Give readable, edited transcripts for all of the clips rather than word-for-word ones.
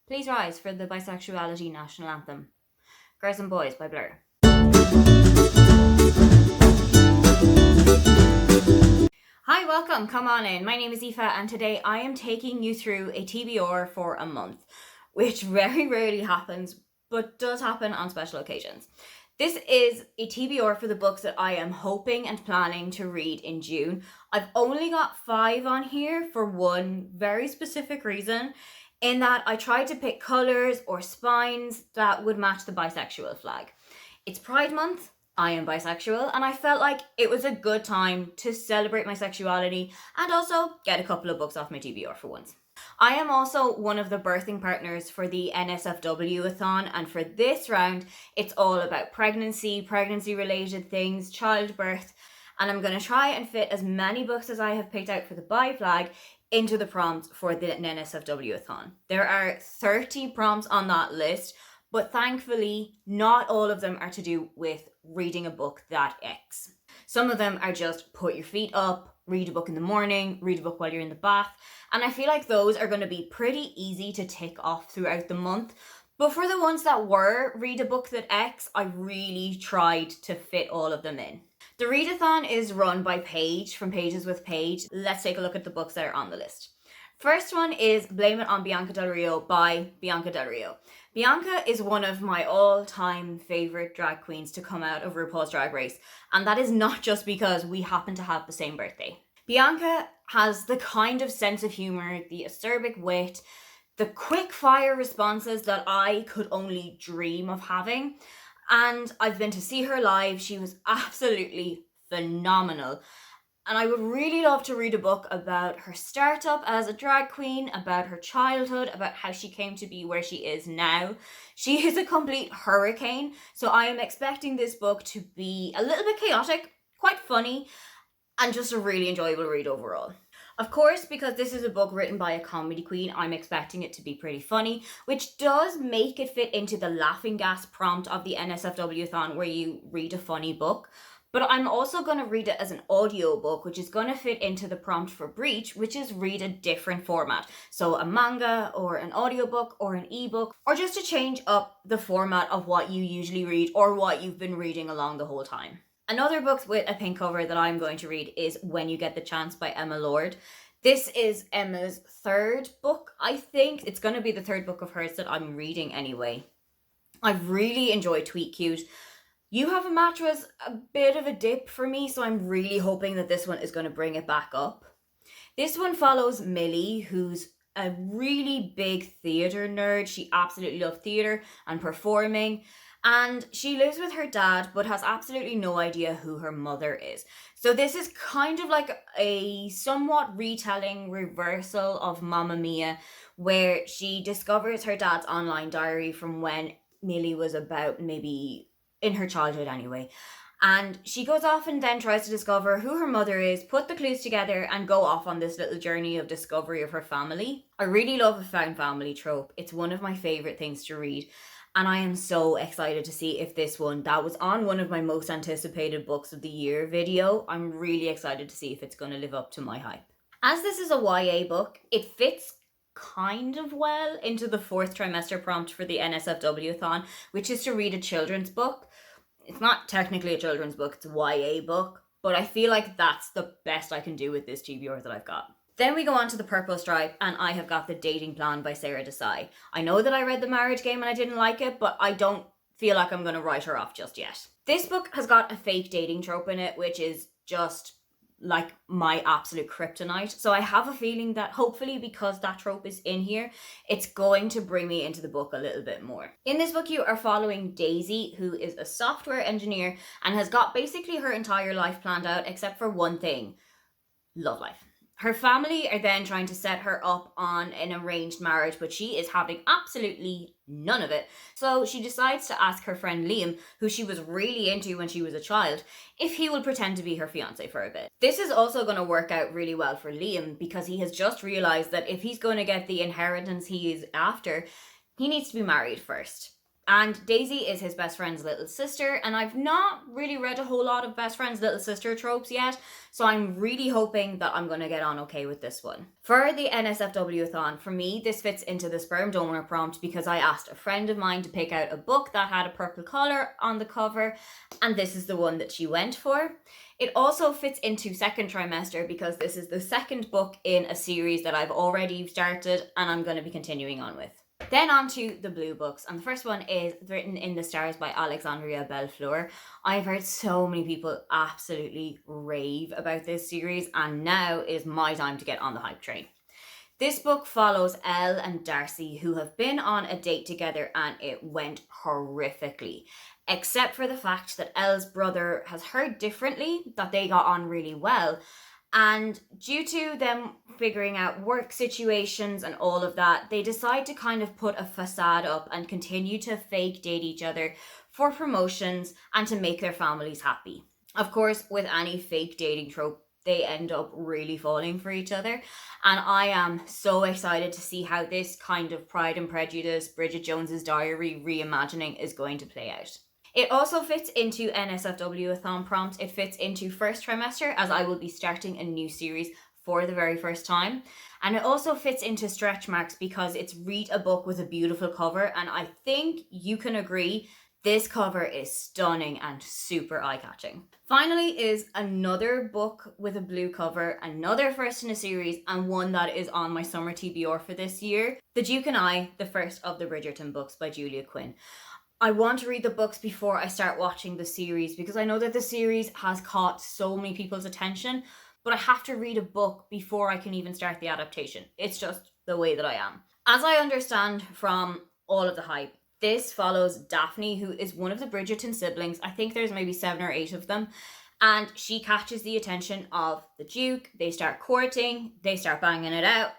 Please rise for the Bisexuality National Anthem. Girls and Boys by Blur. Hi, welcome, come on in. My name is Aoife and today I am taking you through a TBR for a month, which very rarely happens, but does happen on special occasions. This is a TBR for the books that I am hoping and planning to read in June. I've only got 5 on here for one very specific reason, in that I tried to pick colours or spines that would match the bisexual flag. It's Pride Month, I am bisexual, and I felt like it was a good time to celebrate my sexuality and also get a couple of books off my TBR for once. I am also one of the birthing partners for the NSFWathon, and for this round, it's all about pregnancy-related things, childbirth, and I'm going to try and fit as many books as I have picked out for the bi flag into the prompts for the NSFWathon. There are 30 prompts on that list, but thankfully, not all of them are to do with reading a book that X. Some of them are just put your feet up, read a book in the morning, read a book while you're in the bath, and I feel like those are going to be pretty easy to tick off throughout the month. But for the ones that were read a book that X, I really tried to fit all of them in. The readathon is run by Paige from Pages with Paige. Let's take a look at the books that are on the list. First one is Blame It On Bianca Del Rio by Bianca Del Rio. Bianca is one of my all-time favourite drag queens to come out of RuPaul's Drag Race, and that is not just because we happen to have the same birthday. Bianca has the kind of sense of humour, the acerbic wit, the quick-fire responses that I could only dream of having, and I've been to see her live. She was absolutely phenomenal. And I would really love to read a book about her startup as a drag queen, about her childhood, about how she came to be where she is now. She is a complete hurricane, so I am expecting this book to be a little bit chaotic, quite funny, and just a really enjoyable read overall. Of course, because this is a book written by a comedy queen, I'm expecting it to be pretty funny, which does make it fit into the laughing gas prompt of the NSFWathon where you read a funny book. But I'm also going to read it as an audio book, which is going to fit into the prompt for Breach, which is read a different format. So a manga or an audiobook or an ebook, or just to change up the format of what you usually read or what you've been reading along the whole time. Another book with a pink cover that I'm going to read is When You Get the Chance by Emma Lord. This is Emma's 3rd book, I think. It's going to be the 3rd book of hers that I'm reading anyway. I've really enjoyed Tweet Cute. You Have a Match was a bit of a dip for me, so I'm really hoping that this one is going to bring it back up. This one follows Millie, who's a really big theatre nerd. She absolutely loves theatre and performing, and she lives with her dad but has absolutely no idea who her mother is. So this is kind of like a somewhat retelling reversal of Mamma Mia, where she discovers her dad's online diary from when Millie was about maybe in her childhood anyway. And she goes off and then tries to discover who her mother is, put the clues together, and go off on this little journey of discovery of her family. I really love a found family trope. It's one of my favourite things to read. And I am so excited to see if this one, that was on one of my most anticipated books of the year video, I'm really excited to see if it's going to live up to my hype. As this is a YA book, it fits kind of well into the 4th trimester prompt for the NSFWathon, which is to read a children's book. It's not technically a children's book, it's a YA book, but I feel like that's the best I can do with this TBR that I've got. Then we go on to The Purple Stripe, and I have got The Dating Plan by Sarah Desai. I know that I read The Marriage Game and I didn't like it, but I don't feel like I'm going to write her off just yet. This book has got a fake dating trope in it, which is just like my absolute kryptonite. So I have a feeling that hopefully, because that trope is in here, it's going to bring me into the book a little bit more. In this book, you are following Daisy, who is a software engineer and has got basically her entire life planned out except for one thing: love life. Her family are then trying to set her up on an arranged marriage, but she is having absolutely none of it. So she decides to ask her friend Liam, who she was really into when she was a child, if he will pretend to be her fiancé for a bit. This is also going to work out really well for Liam, because he has just realised that if he's going to get the inheritance he is after, he needs to be married first. And Daisy is his best friend's little sister, and I've not really read a whole lot of best friend's little sister tropes yet, so I'm really hoping that I'm going to get on okay with this one. For the NSFWathon, for me, this fits into the sperm donor prompt because I asked a friend of mine to pick out a book that had a purple colour on the cover, and this is the one that she went for. It also fits into second trimester because this is the second book in a series that I've already started and I'm going to be continuing on with. Then on to the blue books, and the first one is Written in the Stars by Alexandria Bellefleur. I've heard so many people absolutely rave about this series, and now is my time to get on the hype train. This book follows Elle and Darcy, who have been on a date together, and it went horrifically, except for the fact that Elle's brother has heard differently, that they got on really well. And due to them figuring out work situations and all of that, they decide to kind of put a facade up and continue to fake date each other for promotions and to make their families happy. Of course, with any fake dating trope, they end up really falling for each other. And I am so excited to see how this kind of Pride and Prejudice, Bridget Jones's Diary reimagining is going to play out. It also fits into NSFWathon prompts. It fits into first trimester, as I will be starting a new series for the very first time. And it also fits into stretch marks because it's read a book with a beautiful cover. And I think you can agree, this cover is stunning and super eye-catching. Finally is another book with a blue cover, another first in a series, and one that is on my summer TBR for this year. The Duke and I, the first of the Bridgerton books by Julia Quinn. I want to read the books before I start watching the series because I know that the series has caught so many people's attention, but I have to read a book before I can even start the adaptation. It's just the way that I am. As I understand from all of the hype, this follows Daphne, who is one of the Bridgerton siblings. I think there's maybe 7 or 8 of them. And she catches the attention of the Duke. They start courting. They start banging it out.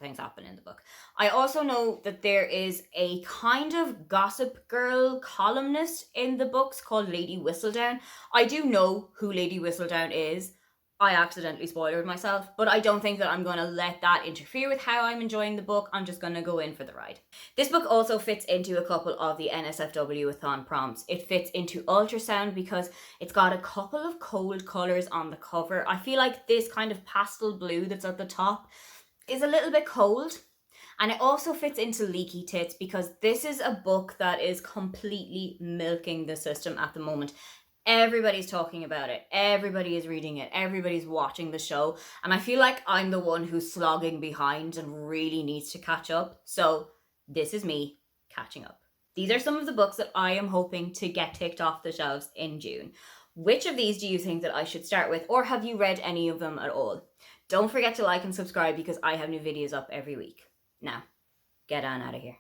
Things happen in the book. I also know that there is a kind of gossip girl columnist in the books called Lady Whistledown. I do know who Lady Whistledown is. I accidentally spoiled myself, but I don't think that I'm going to let that interfere with how I'm enjoying the book. I'm just going to go in for the ride. This book also fits into a couple of the NSFWathon prompts. It fits into ultrasound because it's got a couple of cold colours on the cover. I feel like this kind of pastel blue that's at the top is a little bit cold. And it also fits into Leaky Tits because this is a book that is completely milking the system at the moment. Everybody's talking about it. Everybody is reading it. Everybody's watching the show. And I feel like I'm the one who's slogging behind and really needs to catch up. So this is me catching up. These are some of the books that I am hoping to get ticked off the shelves in June. Which of these do you think that I should start with, or have you read any of them at all? Don't forget to like and subscribe because I have new videos up every week. Now, get on out of here.